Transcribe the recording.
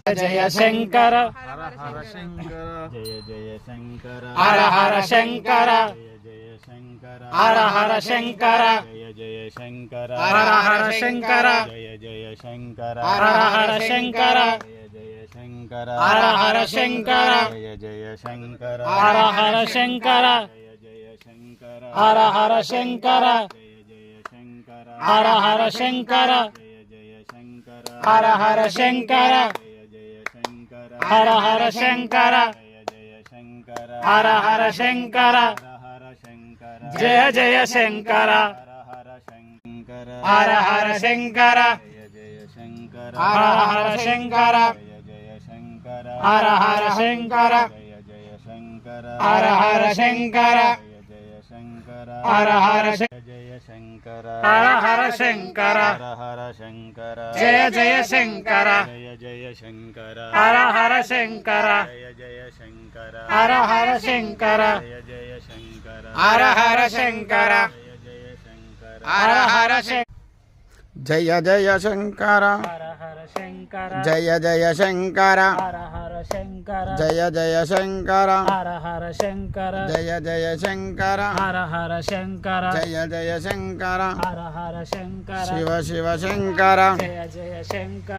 జయ Shankara హర హర Shankara జయ జయ Shankara హర హర Shankara జయ జయ Shankara హర హర Shankara జయ జయ Shankara హర హర Shankara జయ జయ Shankara హర హర Shankara జయ జయ Shankara హర హర Shankara జయ జయ Shankara హర హర Shankara జయ జయ Shankara హర హర Shankara జయ జయ Shankara హర హర Shankara జయ జయ Shankara హర హర Shankara జయ జయ Shankara హర హర Shankara జయ జయ Shankara హర హర Shankara హర హర Shankara హర హర Shankara జయ జయ Shankara హర హర Shankara హర హర హర హర Shankara Shankara జయ జయ Shankara హర హర Shankara హర హర Shankara జయ జయ Shankara జయ జయ Shankara హర హర Shankara జయ జయ Shankara హర హర Shankara జయ జయ Shankara హర హర Shankara జయ జయ Shankara హర హర Shankara జయ జయ Shankara హర హర Shankara జయ జయ Shankara హర హర Shankara జయ జయ Shankara హర హర Shankara జయ జయ Shankara హర హర Shankara జయ జయ Shankara హర హర Shankara Shiva Shiva Shankara జయ జయ Shankara